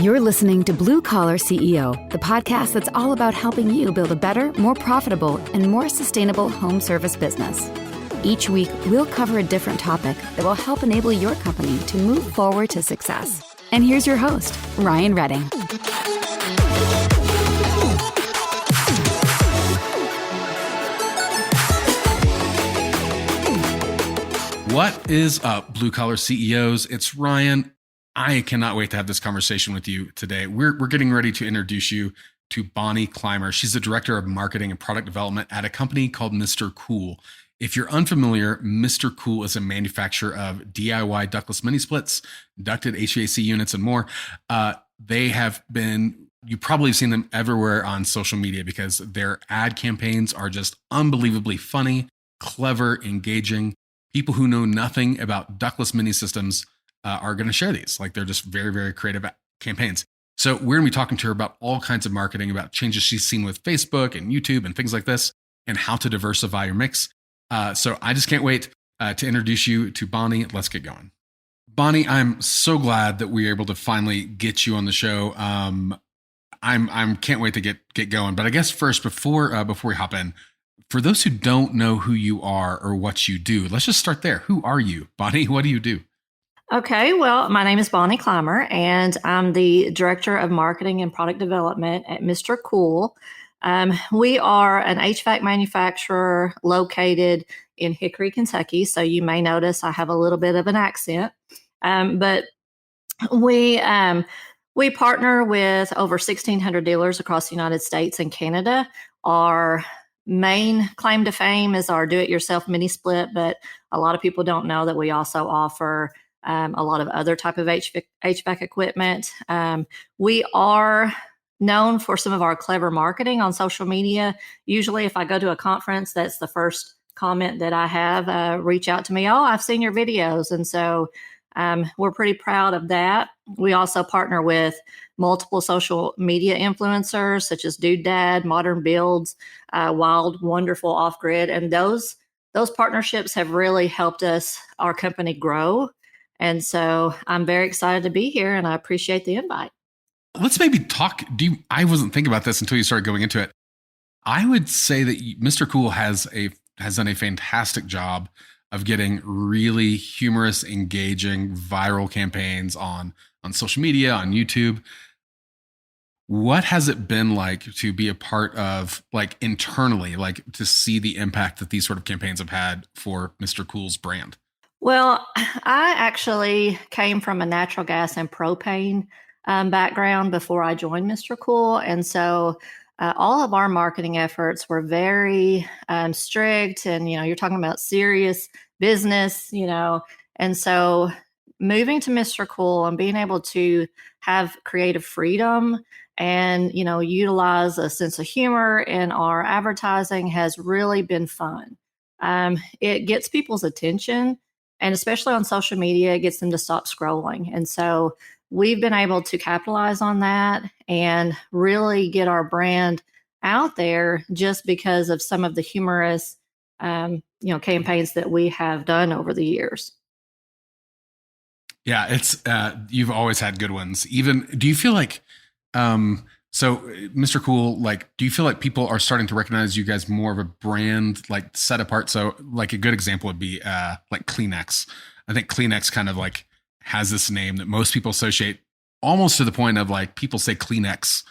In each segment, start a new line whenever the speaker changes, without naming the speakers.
You're listening to Blue Collar CEO, the podcast that's all about helping you build a better, more profitable, and more sustainable home service business. Each week, we'll cover a different topic that will help enable your company to move forward to success. And here's your host, Ryan Redding.
What is up, Blue Collar CEOs? It's Ryan. I cannot wait to have this conversation with you today. We're getting ready to introduce you to Bonnie Clymer. She's the Director of Marketing and Product Development at a company called Mr. Cool. If you're unfamiliar, Mr. Cool is a manufacturer of DIY ductless mini splits, ducted HVAC units, and more. You probably have seen them everywhere on social media because their ad campaigns are just unbelievably funny, clever, engaging. People who know nothing about ductless mini systems are going to share these. Like, they're just very, very creative campaigns. So we're going to be talking to her about all kinds of marketing, about changes she's seen with Facebook and YouTube and things like this, and how to diversify your mix. So I just can't wait to introduce you to Bonnie. Let's get going. Bonnie, I'm so glad that we were able to finally get you on the show. I'm can't wait to get going. But I guess first, before we hop in, for those who don't know who you are or what you do, let's just start there. Who are you, Bonnie? What do you do?
Okay, well, my name is Bonnie Clymer, and I'm the Director of Marketing and Product Development at Mr. Cool. We are an HVAC manufacturer located in Hickory, Kentucky, so you may notice I have a little bit of an accent. But we partner with over 1,600 dealers across the United States and Canada. Our main claim to fame is our do-it-yourself mini split, but a lot of people don't know that we also offer a lot of other type of HVAC equipment. We are known for some of our clever marketing on social media. Usually if I go to a conference, that's the first comment that I have, reach out to me. Oh, I've seen your videos. And so we're pretty proud of that. We also partner with multiple social media influencers such as Dude Dad, Modern Builds, Wild, Wonderful, Off Grid. And those partnerships have really helped our company grow. And so I'm very excited to be here, and I appreciate the invite.
Let's maybe talk. I wasn't thinking about this until you started going into it. I would say that Mr. Cool has done a fantastic job of getting really humorous, engaging, viral campaigns on social media, on YouTube. What has it been like to be a part of, like, internally, like, to see the impact that these sort of campaigns have had for Mr. Cool's brand?
Well, I actually came from a natural gas and propane background before I joined Mr. Cool. And so all of our marketing efforts were very strict. And, you're talking about serious business, And so moving to Mr. Cool and being able to have creative freedom and, utilize a sense of humor in our advertising has really been fun. It gets people's attention. And especially on social media, it gets them to stop scrolling. And so we've been able to capitalize on that and really get our brand out there just because of some of the humorous, campaigns that we have done over the years.
Yeah, it's you've always had good ones. Even, do you feel like, so Mr. Cool, like, do you feel like people are starting to recognize you guys more of a brand, like, set apart? So, like, a good example would be like Kleenex. I think Kleenex kind of like has this name that most people associate, almost to the point of, like, people say Kleenex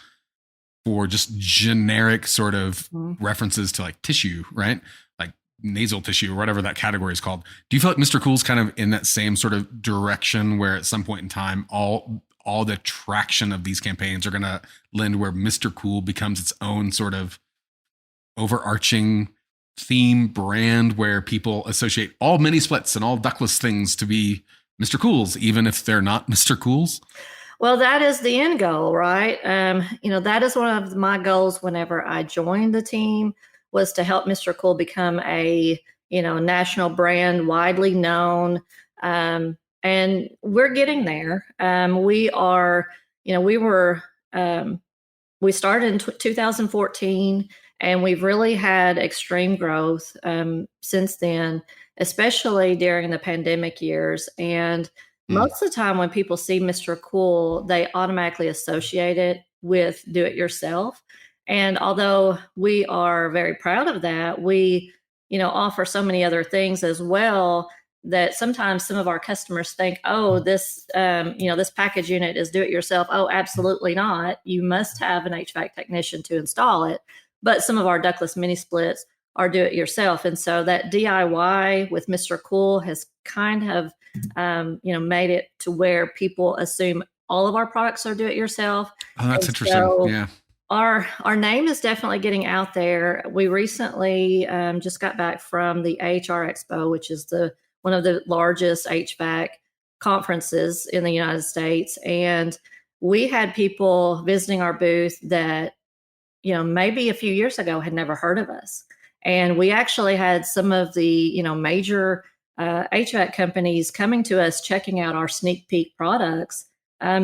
for just generic sort of references to, like, tissue, right? Like nasal tissue or whatever that category is called. Do you feel like Mr. Cool's kind of in that same sort of direction where at some point in time, all the traction of these campaigns are going to lend where Mr. Cool becomes its own sort of overarching theme brand where people associate all mini splits and all ductless things to be Mr. Cool's, even if they're not Mr. Cool's?
Well, that is the end goal, right? That is one of my goals whenever I joined the team, was to help Mr. Cool become a, national brand, widely known. And we're getting there. We started in 2014, and we've really had extreme growth since then, especially during the pandemic years. And Most of the time when people see Mr. Cool, they automatically associate it with do it yourself. And although we are very proud of that, we, offer so many other things as well that sometimes some of our customers think, oh, this package unit is do it yourself. Oh, absolutely not. You must have an HVAC technician to install it. But some of our ductless mini splits are do it yourself. And so that DIY with Mr. Cool has kind of, made it to where people assume all of our products are do it yourself.
Oh, that's
And
interesting.
so
Yeah.
our name is definitely getting out there. We recently just got back from the AHR Expo, which is one of the largest HVAC conferences in the United States, and we had people visiting our booth that maybe a few years ago had never heard of us, and we actually had some of the major HVAC companies coming to us, checking out our sneak peek products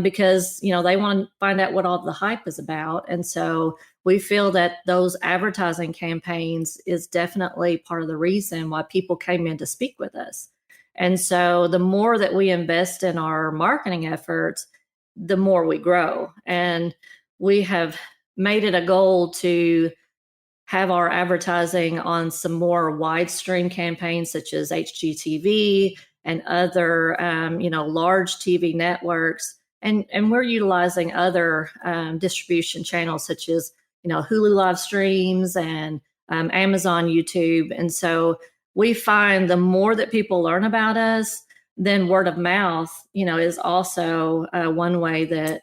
because they want to find out what all the hype is about. And so we feel that those advertising campaigns is definitely part of the reason why people came in to speak with us. And so the more that we invest in our marketing efforts, the more we grow. And we have made it a goal to have our advertising on some more wide stream campaigns such as HGTV and other large TV networks, and we're utilizing other distribution channels such as Hulu live streams and Amazon YouTube. And so we find the more that people learn about us, then word of mouth is also one way that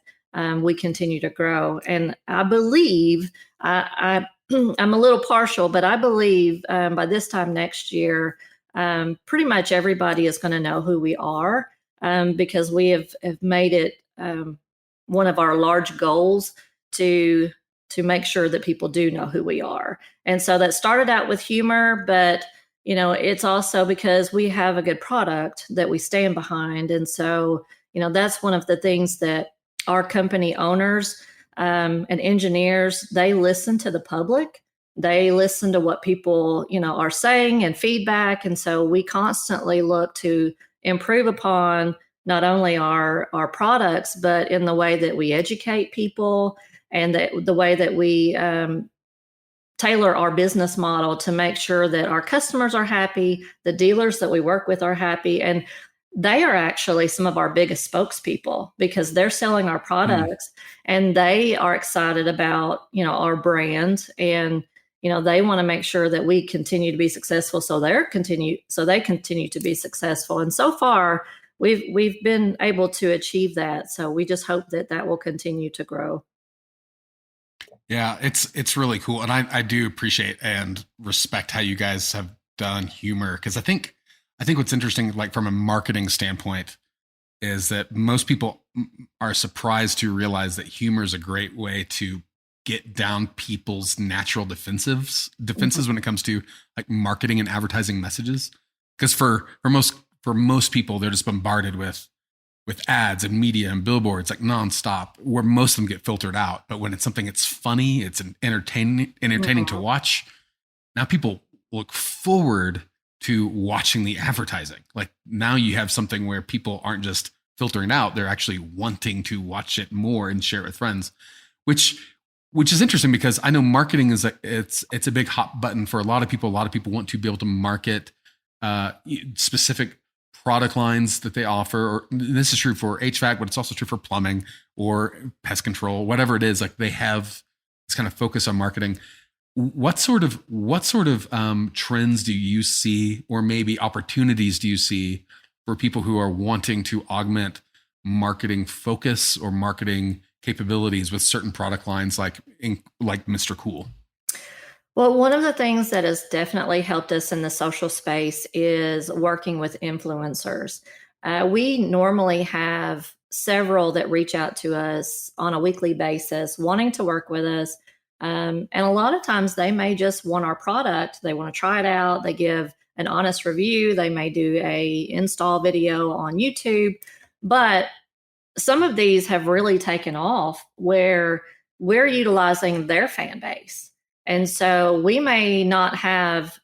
we continue to grow. And I believe I'm a little partial, but I believe by this time next year, pretty much everybody is going to know who we are because we have made it one of our large goals to make sure that people do know who we are. And so that started out with humor, but it's also because we have a good product that we stand behind. And so that's one of the things that our company owners and engineers, they listen to the public. They listen to what people, are saying and feedback. And so we constantly look to improve upon not only our products, but in the way that we educate people and the way that we tailor our business model to make sure that our customers are happy, the dealers that we work with are happy, and they are actually some of our biggest spokespeople because they're selling our products and they are excited about, our brand, and, they want to make sure that we continue to be successful. So they continue to be successful. And so far we've been able to achieve that. So we just hope that will continue to grow.
Yeah, it's really cool. And I do appreciate and respect how you guys have done humor. Cause I think what's interesting, like from a marketing standpoint, is that most people are surprised to realize that humor is a great way to get down people's natural defenses when it comes to like marketing and advertising messages. Because for most people, they're just bombarded with ads and media and billboards like nonstop, where most of them get filtered out. But when it's something that's funny, it's entertaining to watch. Now people look forward to watching the advertising. Like now you have something where people aren't just filtering out, they're actually wanting to watch it more and share it with friends, which is interesting because I know marketing is it's a big hot button for a lot of people. A lot of people want to be able to market specific product lines that they offer. Or this is true for HVAC, but it's also true for plumbing or pest control, whatever it is. Like they have this kind of focus on marketing. What sort of trends do you see, or maybe opportunities do you see for people who are wanting to augment marketing focus or marketing capabilities with certain product lines like Mr. Cool?
Well, one of the things that has definitely helped us in the social space is working with influencers. We normally have several that reach out to us on a weekly basis wanting to work with us. And a lot of times they may just want our product. They want to try it out. They give an honest review. They may do a install video on YouTube. But some of these have really taken off where we're utilizing their fan base. And so we may not have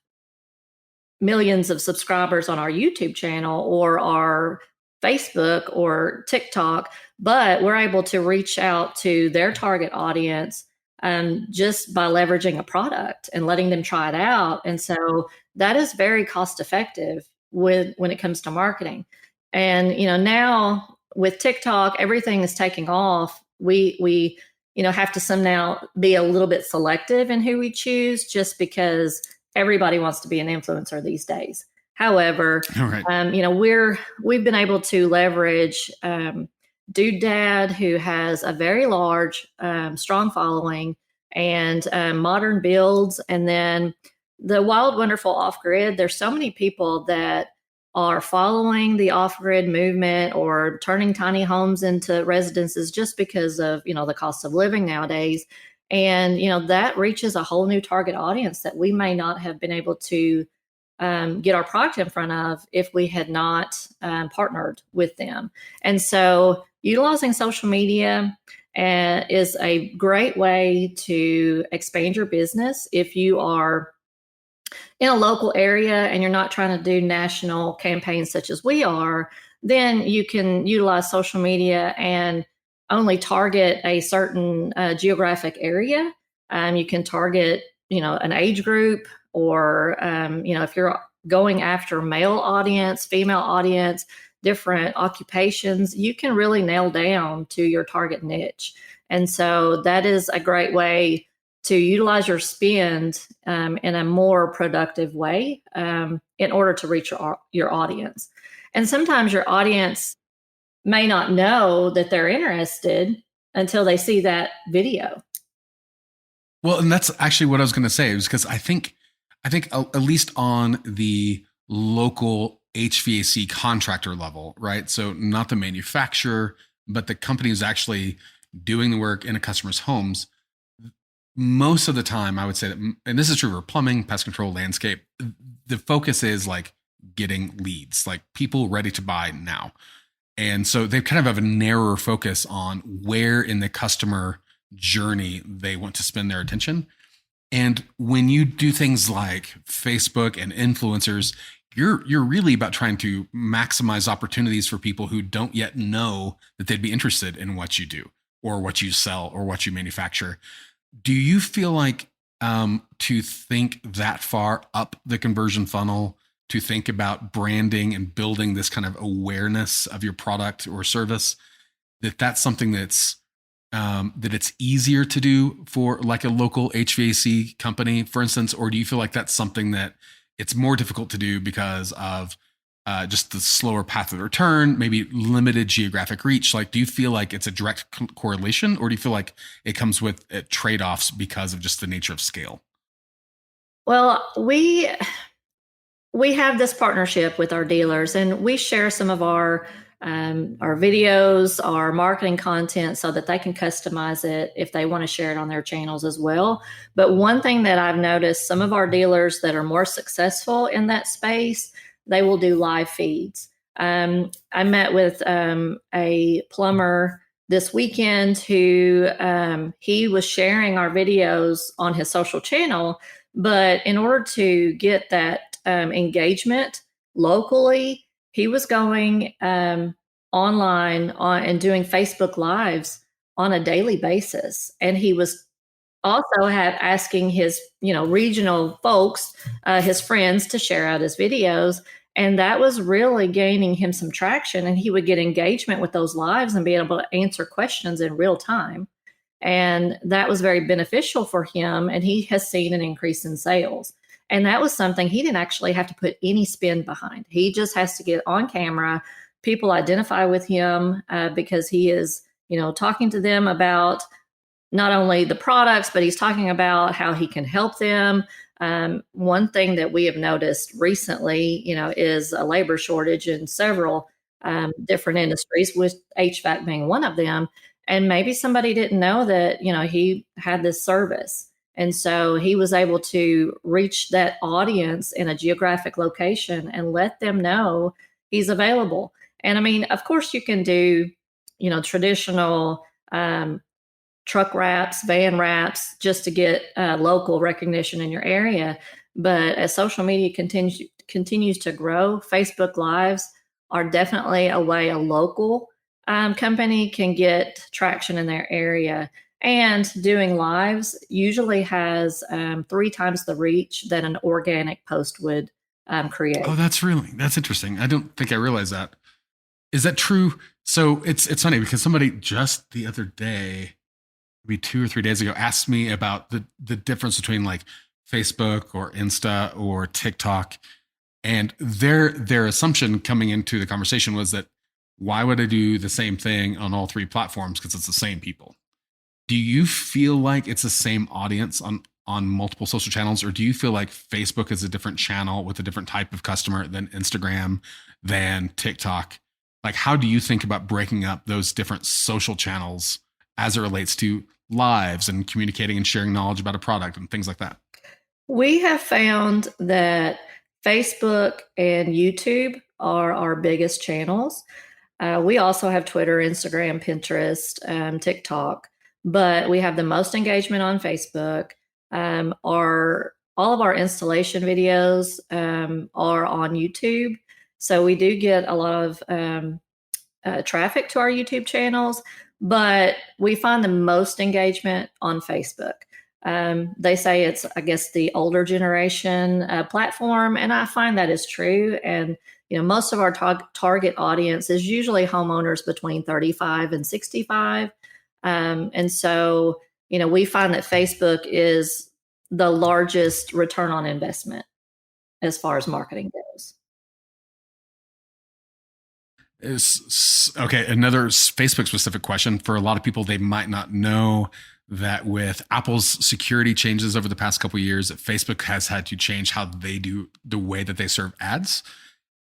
millions of subscribers on our YouTube channel or our Facebook or TikTok, but we're able to reach out to their target audience just by leveraging a product and letting them try it out. And so that is very cost effective when it comes to marketing. And now with TikTok, everything is taking off. We have to somehow be a little bit selective in who we choose, just because everybody wants to be an influencer these days. However,
Right.
We've been able to leverage Dude Dad, who has a very large, strong following, and Modern Builds, and then the Wild Wonderful Off Grid. There's so many people that are following the off grid movement or turning tiny homes into residences just because of the cost of living nowadays. And that reaches a whole new target audience that we may not have been able to get our product in front of if we had not partnered with them. And so utilizing social media is a great way to expand your business. If you are in a local area and you're not trying to do national campaigns such as we are, then you can utilize social media and only target a certain geographic area. You can target, an age group, or, if you're going after male audience, female audience, different occupations, you can really nail down to your target niche. And so that is a great way to utilize your spend in a more productive way in order to reach your audience. And sometimes your audience may not know that they're interested until they see that video.
Well, and that's actually what I was going to say, is because I think at least on the local HVAC contractor level, right? So not the manufacturer, but the company who's actually doing the work in a customer's homes. Most of the time, I would say that, and this is true for plumbing, pest control, landscape, the focus is like getting leads, like people ready to buy now. And so they kind of have a narrower focus on where in the customer journey they want to spend their attention. And when you do things like Facebook and influencers, you're really about trying to maximize opportunities for people who don't yet know that they'd be interested in what you do or what you sell or what you manufacture. Do you feel like to think that far up the conversion funnel, to think about branding and building this kind of awareness of your product or service, that's something that it's easier to do for like a local HVAC company, for instance? Or do you feel like that's something that it's more difficult to do because of just the slower path of return, maybe limited geographic reach? Like, do you feel like it's a direct correlation, or do you feel like it comes with trade-offs because of just the nature of scale?
Well, we have this partnership with our dealers, and we share some of our videos, our marketing content, so that they can customize it if they want to share it on their channels as well. But one thing that I've noticed, some of our dealers that are more successful in that space, they will do live feeds. I met with a plumber this weekend who he was sharing our videos on his social channel, but in order to get that engagement locally, he was going online and doing Facebook Lives on a daily basis. And he was also asking his, regional folks, his friends, to share out his videos. And that was really gaining him some traction. And he would get engagement with those lives and be able to answer questions in real time. And that was very beneficial for him. And he has seen an increase in sales. And that was something he didn't actually have to put any spin behind. He just has to get on camera. People identify with him because he is, talking to them about not only the products, but he's talking about how he can help them. One thing that we have noticed recently, is a labor shortage in several different industries, with HVAC being one of them. And maybe somebody didn't know that, he had this service. And so he was able to reach that audience in a geographic location and let them know he's available. And I mean, of course, you can do, traditional truck wraps, van wraps, just to get local recognition in your area. But as social media continues to grow, Facebook Lives are definitely a way a local company can get traction in their area. And doing lives usually has 3 times the reach that an organic post would
Oh,
create.
that's interesting. I don't think I realized that. Is that true? So it's funny because somebody just the other day, maybe 2 or 3 days ago, asked me about the difference between like Facebook or Insta or TikTok. And their assumption coming into the conversation was that why would I do the same thing on all three platforms? Because it's the same people. Do you feel like it's the same audience on multiple social channels, or do you feel like Facebook is a different channel with a different type of customer than Instagram, than TikTok? Like, how do you think about breaking up those different social channels as it relates to lives and communicating and sharing knowledge about a product and things like that?
We have found that Facebook and YouTube are our biggest channels. We also have Twitter, Instagram, Pinterest, TikTok, but we have the most engagement on Facebook. All of our installation videos are on YouTube, so we do get a lot of traffic to our YouTube channels, but we find the most engagement on Facebook. They say it's, I guess, the older generation platform, and I find that is true. And most of our target audience is usually homeowners between 35 and 65, and so we find that Facebook is the largest return on investment as far as marketing goes.
Is okay. Another Facebook specific question for a lot of people, they might not know that with Apple's security changes over the past couple of years, that Facebook has had to change how they do the way that they serve ads.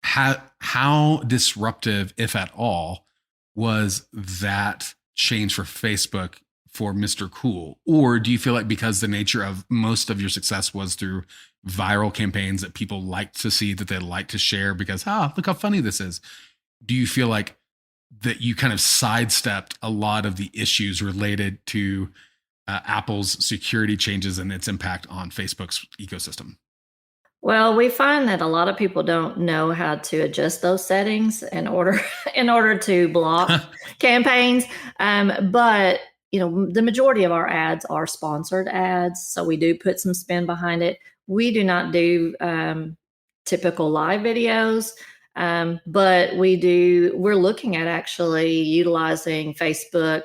How disruptive, if at all, was that change for Facebook for Mr. Cool? Or do you feel like because the nature of most of your success was through viral campaigns that people like to see, that they like to share because, look how funny this is? Do you feel like that you kind of sidestepped a lot of the issues related to Apple's security changes and its impact on Facebook's ecosystem?
Well, we find that a lot of people don't know how to adjust those settings in order in order to block campaigns. But the majority of our ads are sponsored ads, so we do put some spin behind it. We do not do typical live videos. But we're looking at actually utilizing Facebook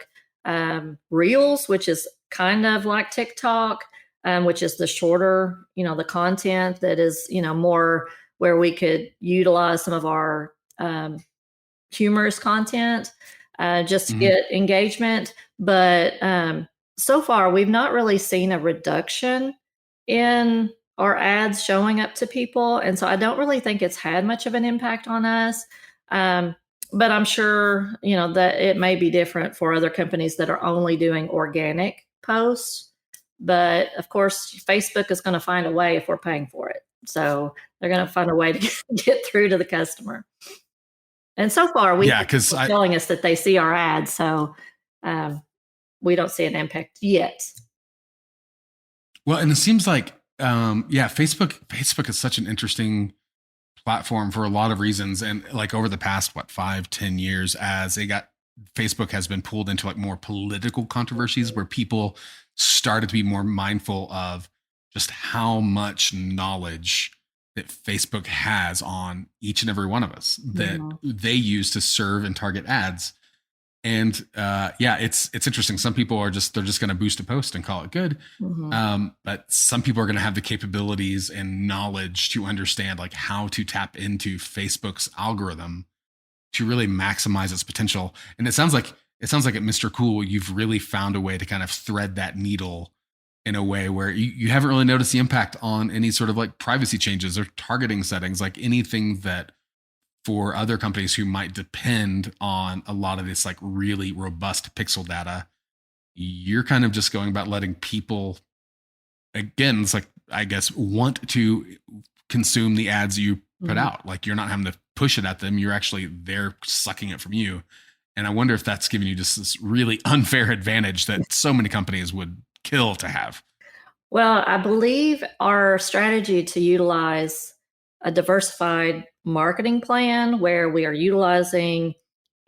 Reels, which is kind of like TikTok, which is the shorter, the content that is, more where we could utilize some of our humorous content just to get engagement. But so far, we've not really seen a reduction in our ads showing up to people. And so I don't really think it's had much of an impact on us. But I'm sure, that it may be different for other companies that are only doing organic posts. But of course, Facebook is going to find a way if we're paying for it. So they're going to find a way to get through to the customer. And so far,
because
telling us that they see our ads. So we don't see an impact yet.
Well, and it seems like, Facebook is such an interesting platform for a lot of reasons. And like over the past, 5-10 years, as Facebook has been pulled into like more political controversies where people started to be more mindful of just how much knowledge that Facebook has on each and every one of us that they use to serve and target ads. And it's interesting. Some people they're just going to boost a post and call it good. But some people are going to have the capabilities and knowledge to understand like how to tap into Facebook's algorithm to really maximize its potential. And it sounds like at Mr. Cool, you've really found a way to kind of thread that needle in a way where you haven't really noticed the impact on any sort of like privacy changes or targeting settings, like anything that for other companies who might depend on a lot of this like really robust pixel data, you're kind of just going about letting people, again, it's like, I guess, want to consume the ads you put out. Like you're not having to push it at them. They're sucking it from you. And I wonder if that's giving you just this really unfair advantage that so many companies would kill to have.
Well, I believe our strategy to utilize a diversified marketing plan where we are utilizing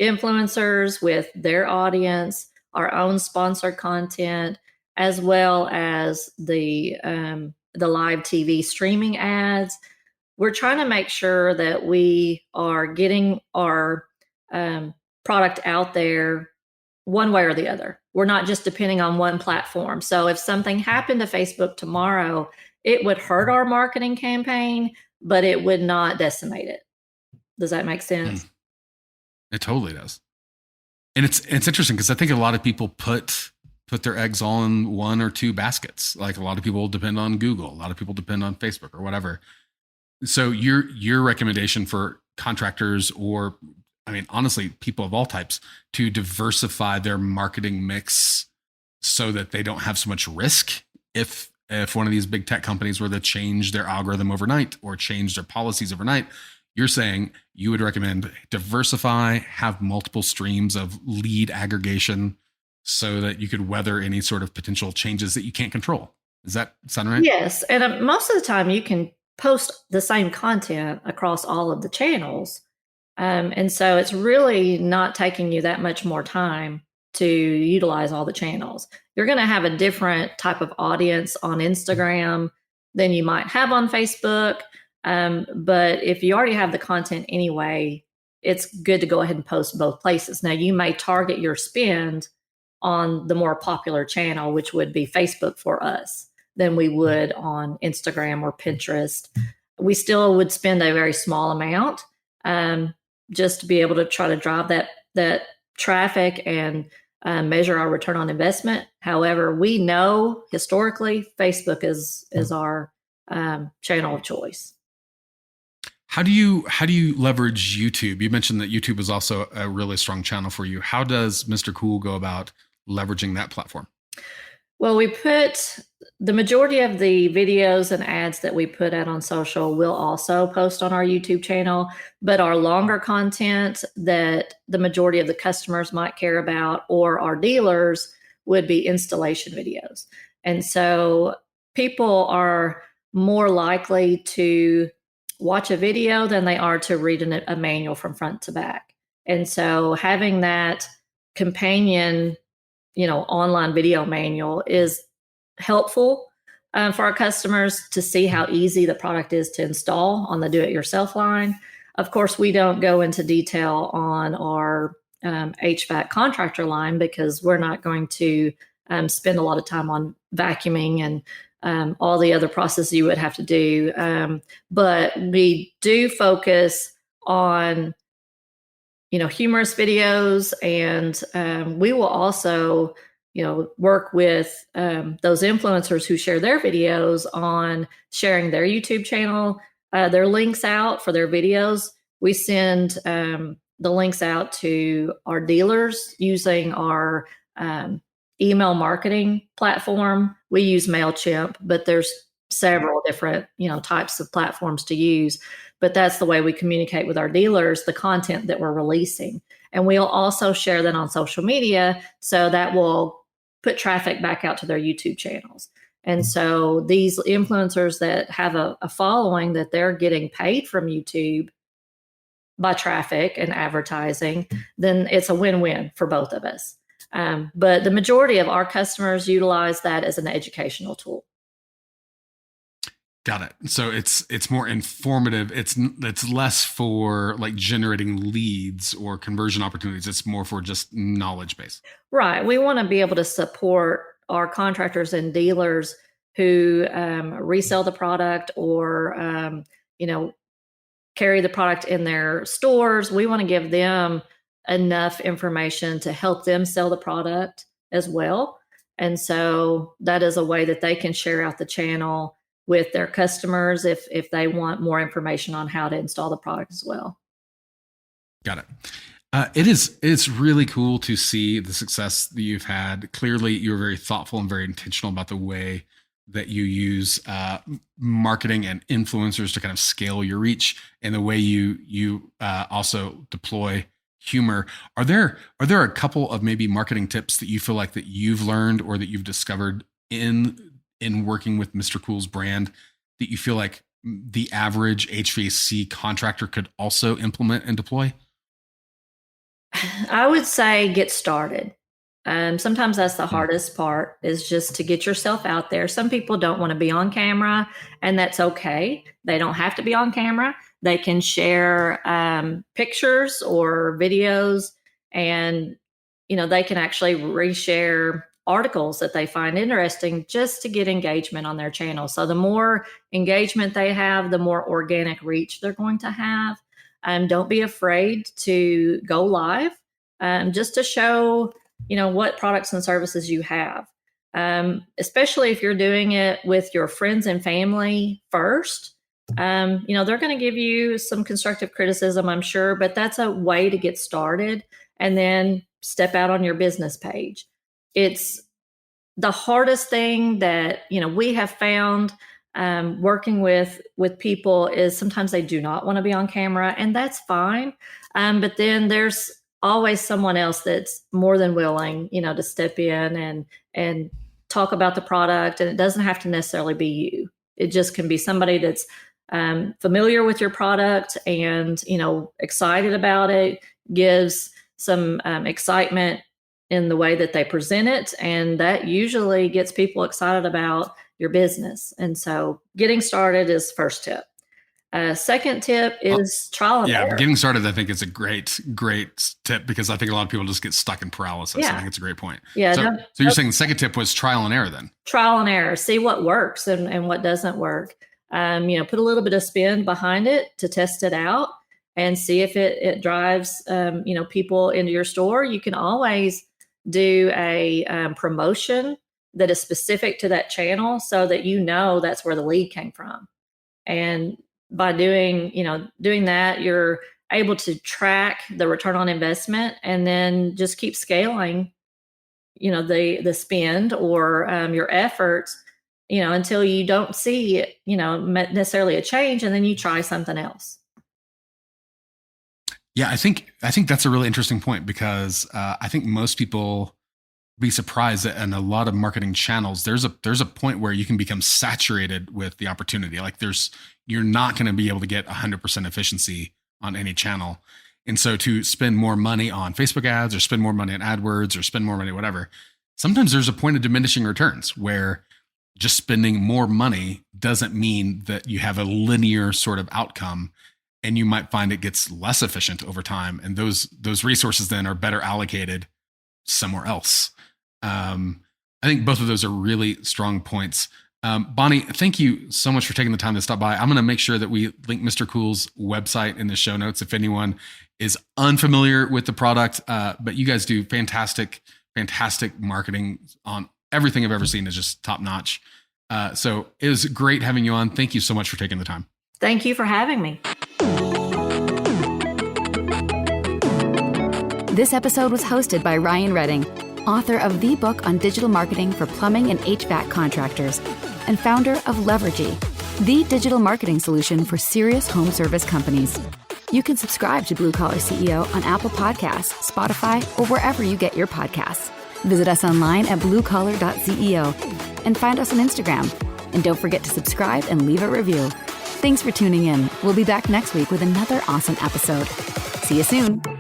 influencers with their audience, our own sponsored content, as well as the live TV streaming ads. We're trying to make sure that we are getting our product out there one way or the other. We're not just depending on one platform. So if something happened to Facebook tomorrow, it would hurt our marketing campaign, but it would not decimate it. Does that make sense?
It totally does. And it's interesting because I think a lot of people put their eggs all in one or two baskets. Like a lot of people depend on Google, a lot of people depend on Facebook or whatever. So your recommendation for contractors, or I mean, honestly, people of all types, to diversify their marketing mix so that they don't have so much risk if one of these big tech companies were to change their algorithm overnight or change their policies overnight. You're saying you would recommend diversify, have multiple streams of lead aggregation so that you could weather any sort of potential changes that you can't control. Does that sound right?
Yes. And most of the time you can post the same content across all of the channels. And so it's really not taking you that much more time to utilize all the channels. You're going to have a different type of audience on Instagram than you might have on Facebook. But if you already have the content anyway, it's good to go ahead and post both places. Now, you may target your spend on the more popular channel, which would be Facebook for us, than we would on Instagram or Pinterest. We still would spend a very small amount just to be able to try to drive that traffic and measure our return on investment. However, we know historically Facebook is our channel of choice.
How do you leverage YouTube? You mentioned that YouTube is also a really strong channel for you. How does Mr. Cool go about leveraging that platform?
Well, we put the majority of the videos and ads that we put out on social will also post on our YouTube channel, but our longer content that the majority of the customers might care about or our dealers would be installation videos. And so people are more likely to watch a video than they are to read a manual from front to back. And so having that companion online video manual is helpful for our customers to see how easy the product is to install on the do-it-yourself line. Of course, we don't go into detail on our HVAC contractor line because we're not going to spend a lot of time on vacuuming and all the other processes you would have to do. But we do focus on humorous videos, and we will also, work with those influencers who share their videos on sharing their YouTube channel, their links out for their videos. We send the links out to our dealers using our email marketing platform. We use MailChimp, but there's several different, types of platforms to use. But that's the way we communicate with our dealers, the content that we're releasing. And we'll also share that on social media. So that will put traffic back out to their YouTube channels. And so these influencers that have a following that they're getting paid from YouTube by traffic and advertising, then it's a win-win for both of us. But the majority of our customers utilize that as an educational tool.
Got it. So it's more informative. It's less for like generating leads or conversion opportunities. It's more for just knowledge base. Right.
We want to be able to support our contractors and dealers who resell the product or carry the product in their stores. We want to give them enough information to help them sell the product as well. And so that is a way that they can share out the channel with their customers if they want more information on how to install the product as well.
Got it. It's really cool to see the success that you've had. Clearly, you're very thoughtful and very intentional about the way that you use marketing and influencers to kind of scale your reach, and the way you also deploy humor. Are there a couple of maybe marketing tips that you feel like that you've learned or that you've discovered in working with Mr. Cool's brand that you feel like the average HVAC contractor could also implement and deploy?
I would say get started. Sometimes that's the hardest part, is just to get yourself out there. Some people don't want to be on camera, and that's okay. They don't have to be on camera. They can share pictures or videos, and they can actually reshare articles that they find interesting just to get engagement on their channel. So the more engagement they have, the more organic reach they're going to have. Don't be afraid to go live, just to show what products and services you have, especially if you're doing it with your friends and family first. They're going to give you some constructive criticism, I'm sure, but that's a way to get started and then step out on your business page. It's the hardest thing that we have found working with people is sometimes they do not want to be on camera, and that's fine. But then there's always someone else that's more than willing, to step in and talk about the product. And it doesn't have to necessarily be you. It just can be somebody that's familiar with your product and, excited about it, gives some excitement in the way that they present it. And that usually gets people excited about your business. And so getting started is first tip. Second tip is trial and error.
Yeah, getting started, I think, is a great tip, because I think a lot of people just get stuck in paralysis.
Yeah.
I think it's a great point.
Yeah.
So you're saying the second tip was trial and error then? Trial
and error. See what works and what doesn't work. Put a little bit of spin behind it to test it out and see if it drives, people into your store. You can always do a promotion that is specific to that channel so that that's where the lead came from. And by doing that, you're able to track the return on investment and then just keep scaling, the spend or your efforts, until you don't see, necessarily a change, and then you try something else.
Yeah, I think that's a really interesting point, because I think most people be surprised that in a lot of marketing channels, there's a point where you can become saturated with the opportunity. Like you're not going to be able to get 100% efficiency on any channel. And so to spend more money on Facebook ads or spend more money on AdWords or spend more money, whatever, sometimes there's a point of diminishing returns where just spending more money doesn't mean that you have a linear sort of outcome. And you might find it gets less efficient over time. And those resources then are better allocated somewhere else. I think both of those are really strong points. Bonnie, thank you so much for taking the time to stop by. I'm going to make sure that we link Mr. Cool's website in the show notes if anyone is unfamiliar with the product. But you guys do fantastic marketing on everything I've ever seen is just top notch. So it was great having you on. Thank you so much for taking the time.
Thank you for having me.
This episode was hosted by Ryan Redding, author of the book on digital marketing for plumbing and HVAC contractors, and founder of Leveragey, the digital marketing solution for serious home service companies. You can subscribe to Blue Collar CEO on Apple Podcasts, Spotify, or wherever you get your podcasts. Visit us online at BlueCollar.CEO and find us on Instagram. And don't forget to subscribe and leave a review. Thanks for tuning in. We'll be back next week with another awesome episode. See you soon.